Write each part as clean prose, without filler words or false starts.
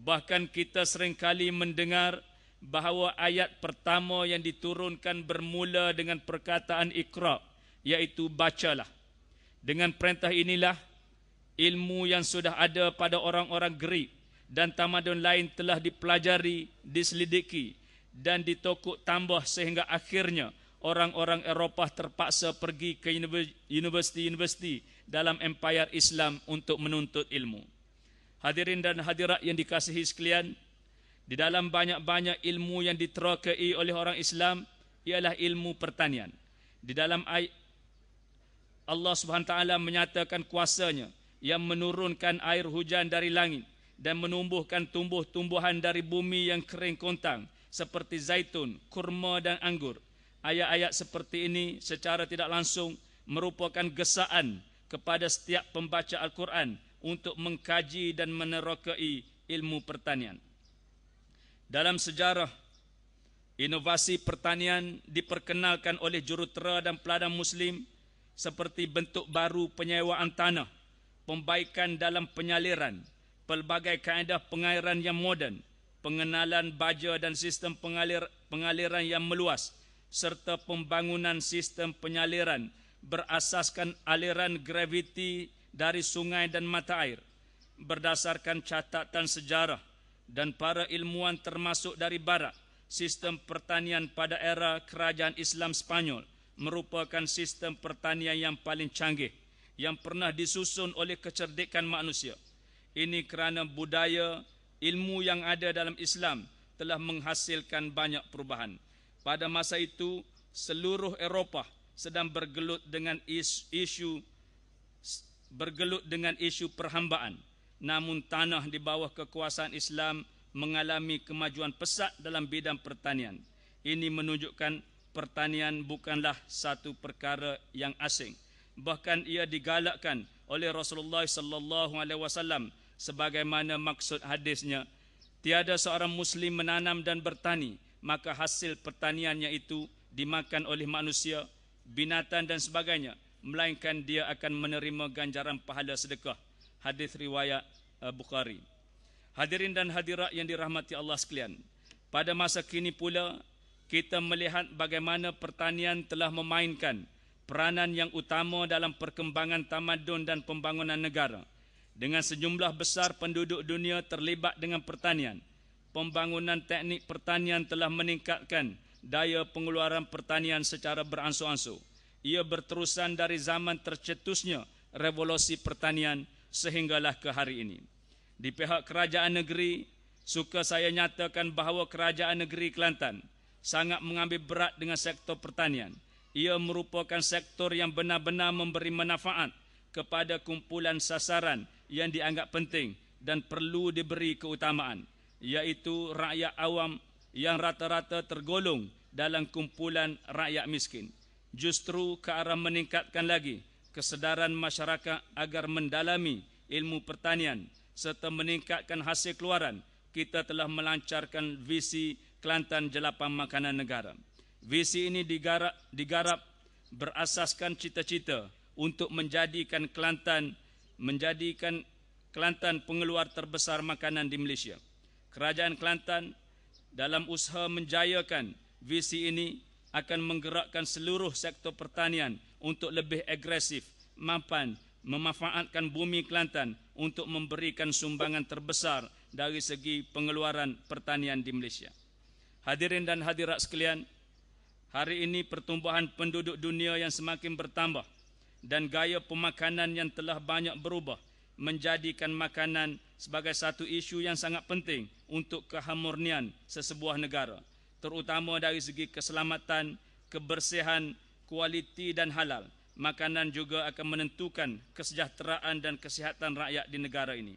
Bahkan kita seringkali mendengar bahawa ayat pertama yang diturunkan bermula dengan perkataan Iqra, iaitu bacalah. Dengan perintah inilah ilmu yang sudah ada pada orang-orang Greek dan tamadun lain telah dipelajari, diselidiki dan ditokok tambah sehingga akhirnya orang-orang Eropah terpaksa pergi ke universiti-universiti dalam empayar Islam untuk menuntut ilmu. Hadirin dan hadirat yang dikasihi sekalian, di dalam banyak-banyak ilmu yang diterokai oleh orang Islam ialah ilmu pertanian. Di dalam ayat Allah Subhanahu Taala menyatakan kuasanya yang menurunkan air hujan dari langit dan menumbuhkan tumbuh-tumbuhan dari bumi yang kering kontang seperti zaitun, kurma dan anggur. Ayat-ayat seperti ini secara tidak langsung merupakan gesaan kepada setiap pembaca Al-Quran untuk mengkaji dan menerokai ilmu pertanian. Dalam sejarah, inovasi pertanian diperkenalkan oleh jurutera dan peladang Muslim seperti bentuk baru penyewaan tanah, pembaikan dalam penyaliran, pelbagai kaedah pengairan yang moden, pengenalan baja dan sistem pengaliran yang meluas, serta pembangunan sistem penyaliran berasaskan aliran graviti dari sungai dan mata air. Berdasarkan catatan sejarah dan para ilmuwan termasuk dari barat, sistem pertanian pada era kerajaan Islam Spanyol merupakan sistem pertanian yang paling canggih yang pernah disusun oleh kecerdikan manusia. Ini kerana budaya ilmu yang ada dalam Islam telah menghasilkan banyak perubahan. Pada masa itu, seluruh Eropah sedang bergelut dengan isu perhambaan. Namun tanah di bawah kekuasaan Islam mengalami kemajuan pesat dalam bidang pertanian. Ini menunjukkan pertanian bukanlah satu perkara yang asing. Bahkan ia digalakkan oleh Rasulullah sallallahu alaihi wasallam sebagaimana maksud hadisnya, tiada seorang muslim menanam dan bertani maka hasil pertaniannya itu dimakan oleh manusia, binatang dan sebagainya, melainkan dia akan menerima ganjaran pahala sedekah. Hadis riwayat Bukhari. Hadirin dan hadirat yang dirahmati Allah sekalian, pada masa kini pula kita melihat bagaimana pertanian telah memainkan peranan yang utama dalam perkembangan tamadun dan pembangunan negara. Dengan sejumlah besar penduduk dunia terlibat dengan pertanian, pembangunan teknik pertanian telah meningkatkan daya pengeluaran pertanian secara beransur-ansur. Ia berterusan dari zaman tercetusnya revolusi pertanian sehinggalah ke hari ini. Di pihak kerajaan negeri, suka saya nyatakan bahawa kerajaan negeri Kelantan sangat mengambil berat dengan sektor pertanian. Ia merupakan sektor yang benar-benar memberi manfaat kepada kumpulan sasaran yang dianggap penting dan perlu diberi keutamaan, iaitu rakyat awam yang rata-rata tergolong dalam kumpulan rakyat miskin. Justru ke arah meningkatkan lagi kesedaran masyarakat agar mendalami ilmu pertanian serta meningkatkan hasil keluaran, kita telah melancarkan visi Kelantan Jelapang Makanan Negara. Visi ini digarap berasaskan cita-cita untuk menjadikan Kelantan pengeluar terbesar makanan di Malaysia. Kerajaan Kelantan dalam usaha menjayakan visi ini akan menggerakkan seluruh sektor pertanian untuk lebih agresif, mampan memanfaatkan bumi Kelantan untuk memberikan sumbangan terbesar dari segi pengeluaran pertanian di Malaysia. Hadirin dan hadirat sekalian, hari ini pertumbuhan penduduk dunia yang semakin bertambah dan gaya pemakanan yang telah banyak berubah menjadikan makanan sebagai satu isu yang sangat penting untuk keharmonian sesebuah negara, terutama dari segi keselamatan, kebersihan, kualiti dan halal. Makanan juga akan menentukan kesejahteraan dan kesihatan rakyat di negara ini.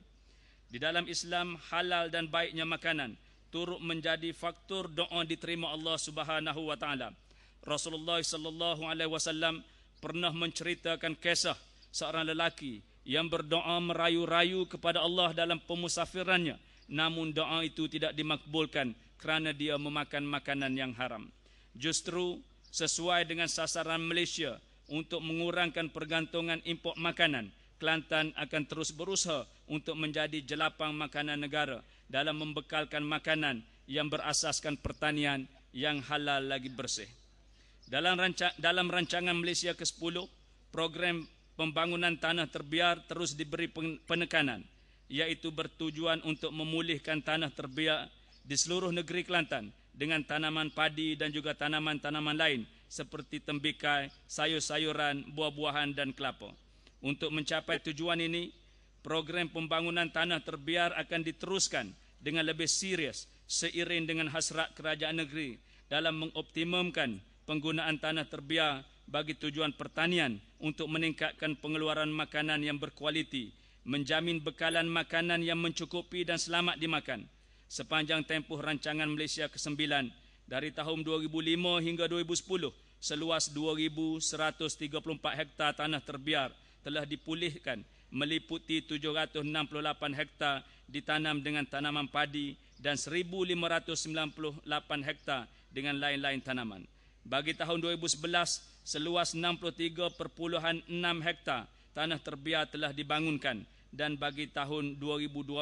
Di dalam Islam, halal dan baiknya makanan turut menjadi faktor doa diterima Allah Subhanahu wa taala. Rasulullah sallallahu alaihi wasallam pernah menceritakan kisah seorang lelaki yang berdoa merayu-rayu kepada Allah dalam pemusafirannya, namun doa itu tidak dimakbulkan kerana dia memakan makanan yang haram. Justru sesuai dengan sasaran Malaysia untuk mengurangkan pergantungan import makanan, Kelantan akan terus berusaha untuk menjadi jelapang makanan negara dalam membekalkan makanan yang berasaskan pertanian yang halal lagi bersih. Dalam rancangan Malaysia ke-10, program pembangunan tanah terbiar terus diberi penekanan, iaitu bertujuan untuk memulihkan tanah terbiar di seluruh negeri Kelantan dengan tanaman padi dan juga tanaman-tanaman lain seperti tembikai, sayur-sayuran, buah-buahan dan kelapa. Untuk mencapai tujuan ini, program pembangunan tanah terbiar akan diteruskan dengan lebih serius seiring dengan hasrat kerajaan negeri dalam mengoptimumkan penggunaan tanah terbiar bagi tujuan pertanian untuk meningkatkan pengeluaran makanan yang berkualiti, menjamin bekalan makanan yang mencukupi dan selamat dimakan. Sepanjang tempoh rancangan Malaysia ke-9 dari tahun 2005 hingga 2010, seluas 2,134 hektar tanah terbiar telah dipulihkan, meliputi 768 hektar ditanam dengan tanaman padi dan 1,598 hektar dengan lain-lain tanaman. Bagi tahun 2011, seluas 63.6 hektar tanah terbiar telah dibangunkan, dan bagi tahun 2012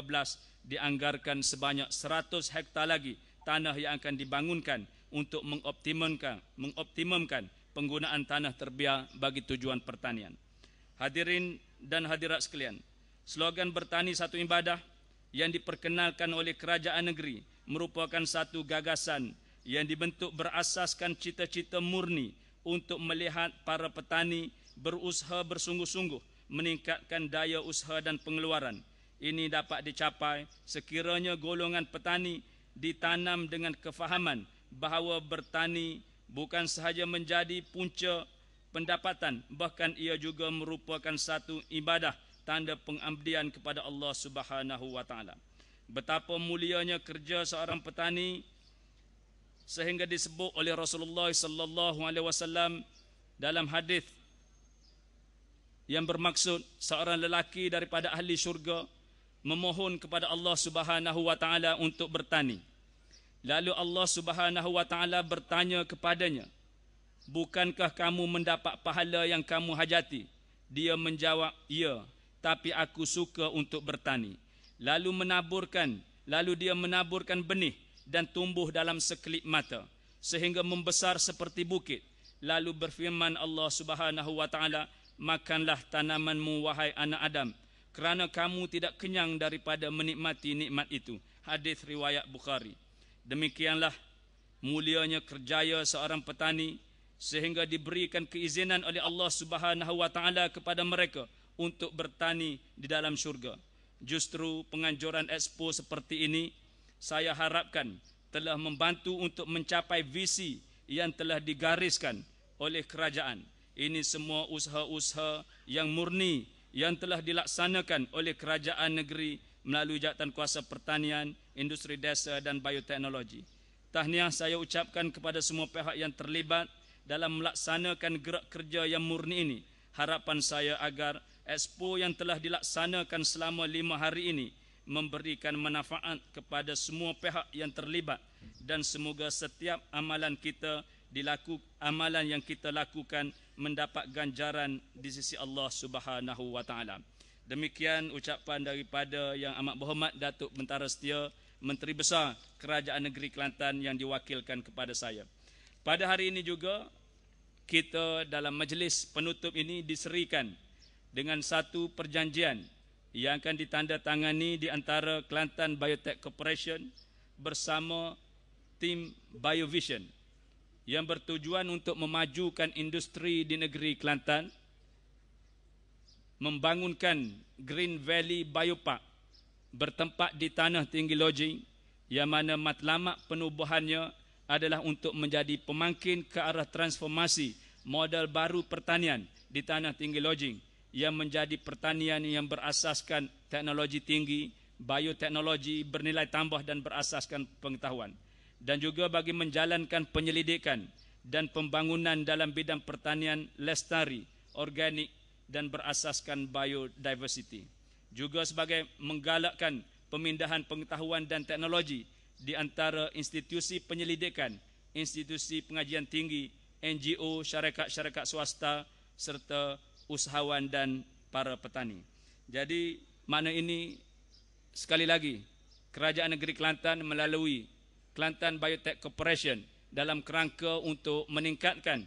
dianggarkan sebanyak 100 hektar lagi tanah yang akan dibangunkan untuk mengoptimumkan penggunaan tanah terbiar bagi tujuan pertanian. Hadirin dan hadirat sekalian, slogan bertani satu ibadah yang diperkenalkan oleh kerajaan negeri merupakan satu gagasan yang dibentuk berasaskan cita-cita murni untuk melihat para petani berusaha bersungguh-sungguh meningkatkan daya usaha dan pengeluaran. Ini dapat dicapai sekiranya golongan petani ditanam dengan kefahaman bahawa bertani bukan sahaja menjadi punca pendapatan, bahkan ia juga merupakan satu ibadah, tanda pengabdian kepada Allah Subhanahu wa taala. Betapa mulianya kerja seorang petani sehingga disebut oleh Rasulullah sallallahu alaihi wasallam dalam hadis yang bermaksud seorang lelaki daripada ahli syurga memohon kepada Allah Subhanahu wa taala untuk bertani. Lalu Allah Subhanahu wa taala bertanya kepadanya, "Bukankah kamu mendapat pahala yang kamu hajati?" Dia menjawab, "Ya, tapi aku suka untuk bertani." Lalu dia menaburkan benih dan tumbuh dalam sekelip mata sehingga membesar seperti bukit. Lalu berfirman Allah Subhanahu wa taala, "Makanlah tanamanmu wahai anak Adam, kerana kamu tidak kenyang daripada menikmati nikmat itu." Hadis riwayat Bukhari. Demikianlah mulianya kerjaya seorang petani sehingga diberikan keizinan oleh Allah Subhanahu wa taala kepada mereka untuk bertani di dalam syurga. Justru penganjuran expo seperti ini saya harapkan telah membantu untuk mencapai visi yang telah digariskan oleh kerajaan. Ini semua usaha-usaha yang murni yang telah dilaksanakan oleh kerajaan negeri melalui Jabatan Kuasa Pertanian, Industri Desa dan Bioteknologi. Tahniah saya ucapkan kepada semua pihak yang terlibat dalam melaksanakan gerak kerja yang murni ini. Harapan saya agar expo yang telah dilaksanakan selama 5 hari ini memberikan manfaat kepada semua pihak yang terlibat, dan semoga setiap amalan yang kita lakukan mendapat ganjaran di sisi Allah Subhanahu wa taala. Demikian ucapan daripada Yang Amat Berhormat Datuk Bentara Setia, Menteri Besar Kerajaan Negeri Kelantan yang diwakilkan kepada saya. Pada hari ini juga kita dalam majlis penutup ini diserikan dengan satu perjanjian yang akan ditandatangani di antara Kelantan Biotech Corporation bersama tim BioVision yang bertujuan untuk memajukan industri di negeri Kelantan, membangunkan Green Valley Biopark bertempat di Tanah Tinggi Lodging, yang mana matlamat penubuhannya adalah untuk menjadi pemangkin ke arah transformasi model baru pertanian di Tanah Tinggi Lodging yang menjadi pertanian yang berasaskan teknologi tinggi, bioteknologi bernilai tambah dan berasaskan pengetahuan, dan juga bagi menjalankan penyelidikan dan pembangunan dalam bidang pertanian lestari, organik dan berasaskan biodiversity. Juga sebagai menggalakkan pemindahan pengetahuan dan teknologi di antara institusi penyelidikan, institusi pengajian tinggi, NGO, syarikat-syarikat swasta serta usahawan dan para petani. Jadi makna ini sekali lagi Kerajaan Negeri Kelantan melalui Kelantan Biotech Corporation dalam kerangka untuk meningkatkan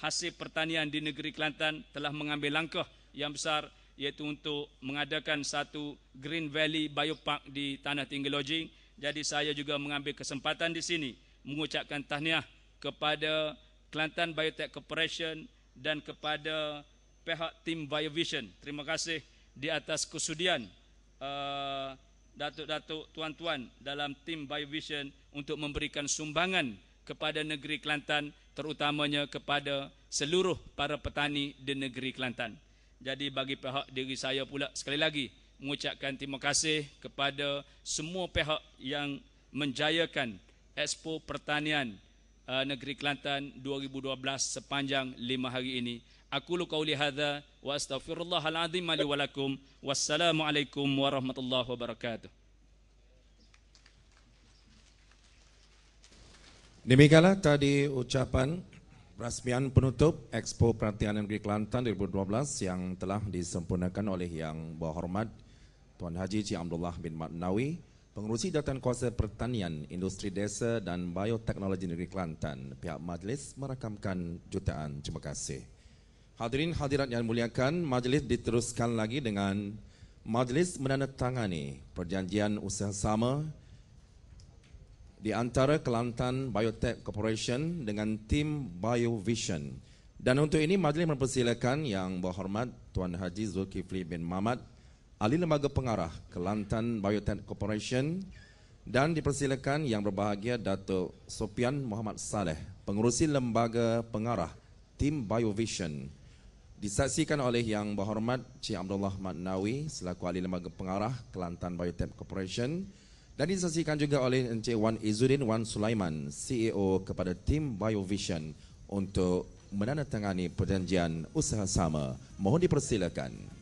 hasil pertanian di negeri Kelantan telah mengambil langkah yang besar, iaitu untuk mengadakan satu Green Valley Biopark di Tanah Tinggi Lodging. Jadi saya juga mengambil kesempatan di sini mengucapkan tahniah kepada Kelantan Biotech Corporation dan kepada pihak tim BioVision. Terima kasih di atas kesudian datuk-datuk, tuan-tuan dalam tim BioVision untuk memberikan sumbangan kepada negeri Kelantan, terutamanya kepada seluruh para petani di negeri Kelantan. Jadi bagi pihak diri saya pula sekali lagi mengucapkan terima kasih kepada semua pihak yang menjayakan Expo Pertanian Negeri Kelantan 2012 sepanjang 5 hari ini. Aqulu qauli hadza wa astaghfirullahal azim li wa lakum. Wassalamualaikum warahmatullahi wabarakatuh. Demikianlah tadi ucapan rasmian penutup Expo Pertanian Negeri Kelantan 2012 yang telah disempurnakan oleh Yang Berhormat Tuan Haji Cik Abdullah bin Nawi, Pengerusi Jawatan Kuasa Pertanian, Industri Desa dan Bioteknologi Negeri Kelantan. Pihak majlis merakamkan jutaan. Terima kasih. Hadirin hadirat yang muliakan, majlis diteruskan lagi dengan majlis menandatangani perjanjian usaha sama di antara Kelantan Biotech Corporation dengan tim BioVision. Dan untuk ini majlis mempersilakan Yang Berhormat Tuan Haji Zulkifli bin Mamat, Ahli Lembaga Pengarah Kelantan Biotech Corporation, dan dipersilakan Yang Berbahagia Datuk Sofian Muhammad Saleh, Pengerusi Lembaga Pengarah tim BioVision. Disaksikan oleh Yang Berhormat Cik Abdullah Nawi selaku Ahli Lembaga Pengarah Kelantan Biotech Corporation. Dan disaksikan juga oleh Encik Wan Izzuddin Wan Sulaiman, CEO kepada tim BioVision untuk menandatangani perjanjian usaha sama. Mohon dipersilakan.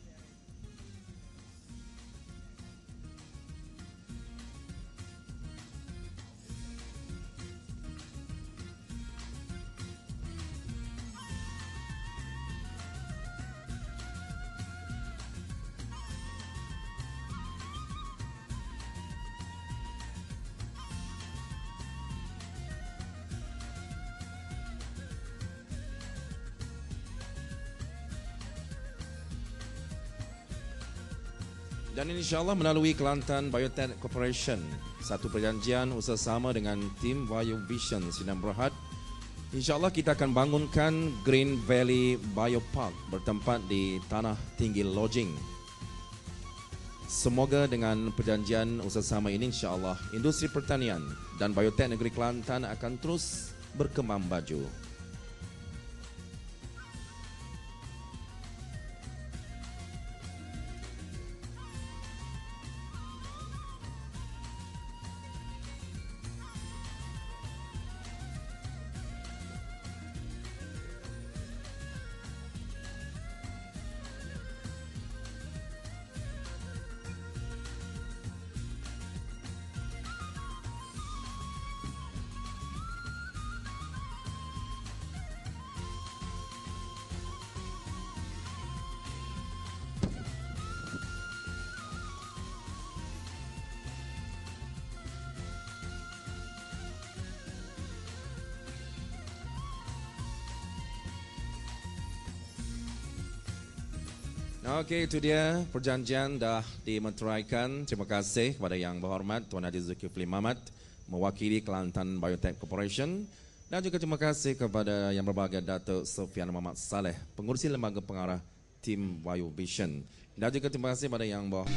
Dan insyaAllah melalui Kelantan Biotech Corporation, satu perjanjian usaha sama dengan tim BioVision Sinar Berhad, insyaAllah kita akan bangunkan Green Valley Biopark bertempat di Tanah Tinggi Lodging. Semoga dengan perjanjian usaha sama ini insyaAllah industri pertanian dan biotek negeri Kelantan akan terus berkembang maju. Okey, itu dia perjanjian dah dimeteraikan. Terima kasih kepada Yang Berhormat Tuan Haji Zulkifli Mamat mewakili Kelantan Biotech Corporation, dan juga terima kasih kepada Yang Berbahagia Datuk Sofian Muhammad Saleh, Pengurusi Lembaga Pengarah tim BioVision, dan juga terima kasih kepada Yang Berhormat